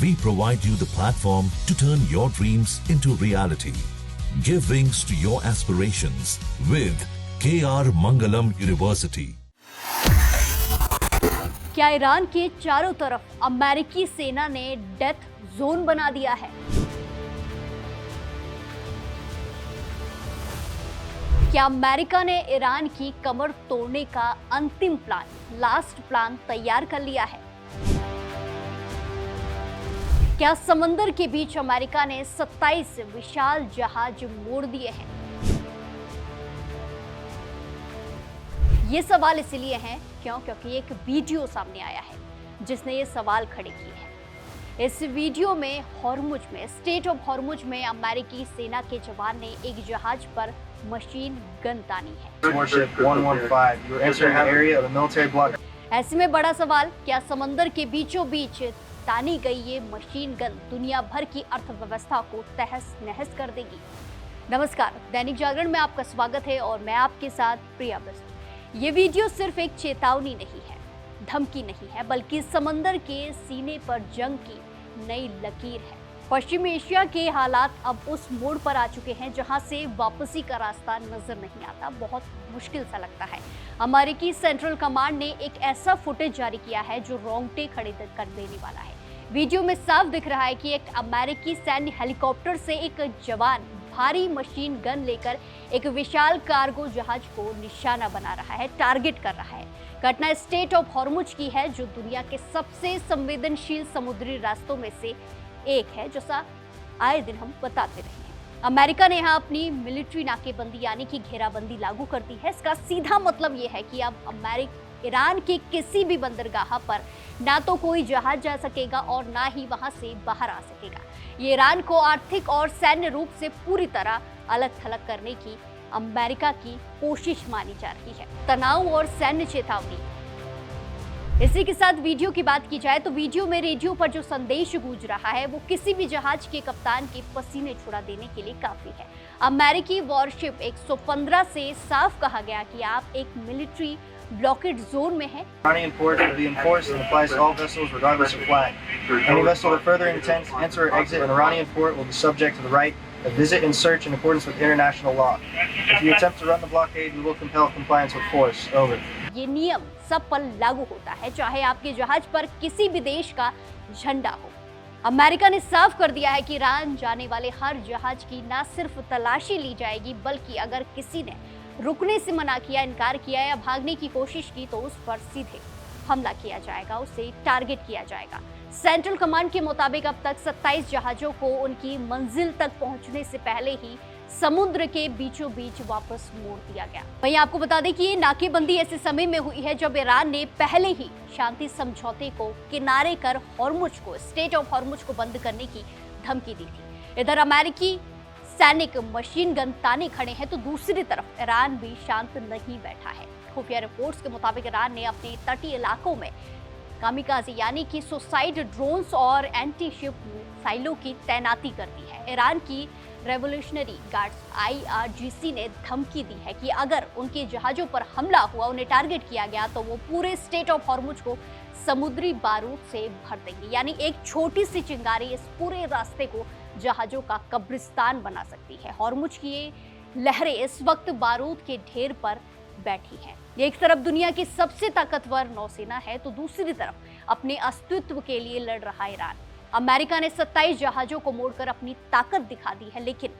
We provide you the platform to turn your dreams into reality. Give wings to your aspirations with KR Mangalam University. क्या Iran के चारों तरफ अमेरिकी सेना ने डेथ जोन बना दिया है? क्या अमेरिका ने ईरान की कमर तोड़ने का अंतिम प्लान, लास्ट प्लान तैयार कर लिया है? क्या समंदर के बीच अमेरिका ने 27 विशाल जहाज मोड़ दिए हैं? ये सवाल इसलिए हैं क्योंकि एक वीडियो सामने आया है जिसने ये सवाल खड़े किए हैं। इस वीडियो में हॉर्मुज में, स्टेट ऑफ हॉर्मुज में अमेरिकी सेना के जवान ने एक जहाज पर मशीन गन तानी है। ऐसे में बड़ा सवाल, क्या समंदर के बीचों बीच तानी गई ये मशीन गन दुनिया भर की अर्थव्यवस्था को तहस नहस कर देगी? नमस्कार, दैनिक जागरण में आपका स्वागत है और मैं आपके साथ प्रिया बिष्ट। ये वीडियो सिर्फ एक चेतावनी नहीं है, धमकी नहीं है, बल्कि समंदर के सीने पर जंग की नई लकीर है। पश्चिम एशिया के हालात अब उस मोड़ पर आ चुके हैं जहां से वापसी का रास्ता नजर नहीं आता, बहुत मुश्किल सा लगता है। अमेरिकी सेंट्रल कमांड ने एक ऐसा फुटेज जारी किया है जो रोंगटे खड़े कर देने वाला है। वीडियो में साफ दिख रहा है कि एक अमेरिकी सैन्य हेलीकॉप्टर से एक जवान भारी मशीन गन लेकर एक विशाल कार्गो जहाज को निशाना बना रहा है, टारगेट कर रहा है। घटना स्टेट ऑफ हॉर्मुज की है जो दुनिया के सबसे संवेदनशील समुद्री रास्तों में से एक है, जैसा आए दिन हम बताते रहे हैं। अमेरिका ने यहाँ अपनी मिलिट्री नाकेबंदी यानी कि घेराबंदी लागू कर दी है। इसका सीधा मतलब ये है कि अब ईरान के किसी भी बंदरगाह पर ना तो कोई जहाज जा सकेगा और ना ही वहां से बाहर आ सकेगा। ये ईरान को आर्थिक और सैन्य रूप से पूरी तरह अलग थलग करने की अमेरिका की कोशिश मानी जा रही है। तनाव और सैन्य चेतावनी। इसी के साथ वीडियो की बात की जाए तो वीडियो में रेडियो पर जो संदेश गूंज रहा है वो किसी भी जहाज के कप्तान के पसीने छुड़ा देने के लिए काफी है। अमेरिकी वॉरशिप 115 से साफ कहा गया कि आप एक मिलिट्री ब्लॉकेड जोन में है। Iranian ports will be enforced and applies to all vessels regardless of flag. Any vessel that further intends to enter or exit an Iranian port will be subject to the right of visit and search in accordance with international law. If you attempt to run the blockade, we will compel compliance with force. Over. ये नियम सब पर लागू होता है, चाहे आपके जहाज पर किसी भी देश का झंडा हो। अमेरिका ने साफ कर दिया है कि ईरान जाने वाले हर जहाज की न सिर्फ तलाशी ली जाएगी, बल्कि अगर किसी ने रुकने से मना किया, इनकार किया या भागने की कोशिश की तो उस पर सीधे हमला किया जाएगा, उसे टारगेट किया जाएगा। सेंट्रल कमांड के मुताबिक अब तक 27 जहाजों को उनकी मंजिल तक पहुंचने से पहले ही समुद्र के बीचों बीच वापस मोड़ दिया गया। वहीं आपको बता दें कि ये नाकेबंदी ऐसे समय में हुई है जब ईरान ने पहले ही शांति समझौते को किनारे कर हॉर्मुज को, स्टेट ऑफ हॉर्मुज को बंद करने की धमकी दी थी। इधर अमेरिकी सैनिक मशीन गन ताने खड़े हैं तो दूसरी तरफ ईरान भी शांत नहीं बैठा है। खुफिया रिपोर्ट्स के मुताबिक ईरान ने अपने तटीय इलाकों में कामिकाज़े यानी कि सुसाइड ड्रोन्स और एंटी शिप मिसाइलों की तैनाती कर दी है। ईरान की रेवोल्यूशनरी गार्ड्स IRGC ने धमकी दी है कि अगर उनके जहाजों पर हमला हुआ, उन्हें टारगेट किया गया तो वो पूरे स्टेट ऑफ हॉर्मुज को समुद्री बारूद से भर देंगे। यानी एक छोटी सी चिंगारी इस पूरे रास्ते को जहाजों का कब्रिस्तान बना सकती है। हॉर्मुज की ये लहरें इस वक्त बारूद के ढेर पर बैठी हैं। एक तरफ दुनिया की सबसे ताकतवर नौसेना है तो दूसरी तरफ अपने अस्तित्व के लिए लड़ रहा ईरान। अमेरिका ने 27 जहाजों को मोड़कर अपनी ताकत दिखा दी है, लेकिन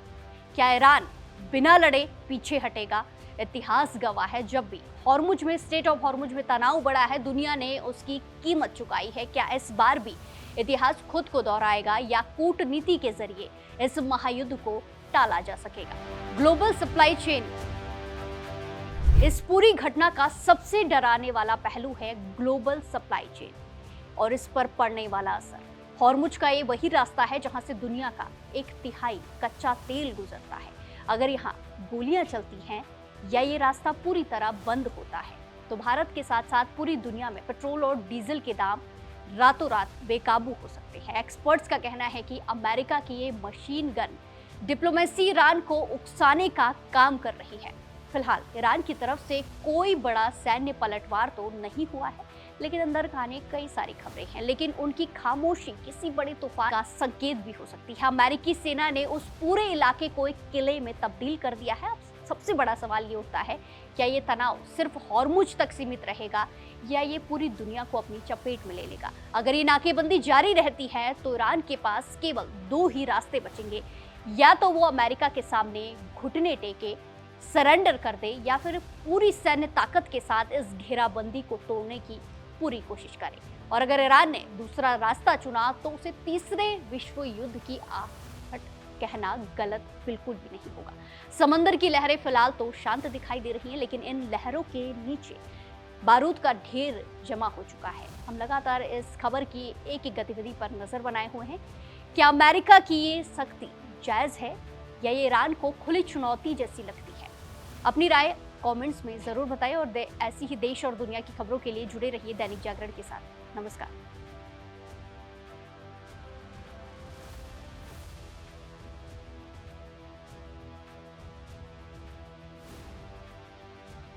क्या ईरान बिना लड़े पीछे हटेगा? इतिहास गवाह है, जब भी हॉर्मुज में, स्टेट ऑफ हॉर्मुज में तनाव बढ़ा है, दुनिया ने उसकी कीमत चुकाई है। क्या इस बार भी इतिहास खुद को दोहराएगा या कूटनीति के जरिए इस महायुद्ध को टाला जा सकेगा? Global supply chain. इस पूरी घटना का सबसे डराने वाला पहलू है ग्लोबल सप्लाई चेन और इस पर पड़ने वाला असर। हॉर्मुज का ये वही रास्ता है जहां से दुनिया का 1/3 कच्चा तेल गुजरता है। अगर यहाँ गोलियां चलती हैं या ये रास्ता पूरी तरह बंद होता है तो भारत के साथ साथ पूरी दुनिया में पेट्रोल और डीजल के दाम रातों रात बेकाबू हो सकते हैं। एक्सपर्ट्स का कहना है कि अमेरिका की ये मशीन गन डिप्लोमेसी ईरान को उकसाने का काम कर रही है। फिलहाल ईरान की तरफ से कोई बड़ा सैन्य पलटवार तो नहीं हुआ है, लेकिन अंदर खाने कई सारी खबरें हैं। लेकिन उनकी खामोशी किसी बड़े तूफान का संकेत भी हो सकती है। अमेरिकी सेना ने उस पूरे इलाके को एक किले में तब्दील कर दिया है। अब सबसे बड़ा सवाल ये उठता है, क्या ये तनाव सिर्फ हॉर्मुज तक सीमित रहेगा या ये पूरी दुनिया को अपनी चपेट में ले लेगा? अगर ये नाकेबंदी जारी रहती है तो ईरान के पास केवल 2 ही रास्ते बचेंगे, या तो वो अमेरिका के सामने घुटने टेके सरेंडर कर दे या फिर पूरी सैन्य ताकत के साथ इस घेराबंदी को तोड़ने की पूरी कोशिश करे। और अगर ईरान ने दूसरा रास्ता चुना तो उसे तीसरे विश्व युद्ध की आहट कहना गलत बिल्कुल भी नहीं होगा। समंदर की लहरें फिलहाल तो शांत दिखाई दे रही हैं, लेकिन इन लहरों के नीचे बारूद का ढेर जमा हो चुका है। हम लगातार इस खबर की एक एक गतिविधि पर नजर बनाए हुए हैं। क्या अमेरिका की ये सख्ती जायज है या ये ईरान को खुली चुनौती जैसी लगती है? अपनी राय कमेंट्स में जरूर बताएं और ऐसी ही देश और दुनिया की खबरों के लिए जुड़े रहिए दैनिक जागरण के साथ। नमस्कार।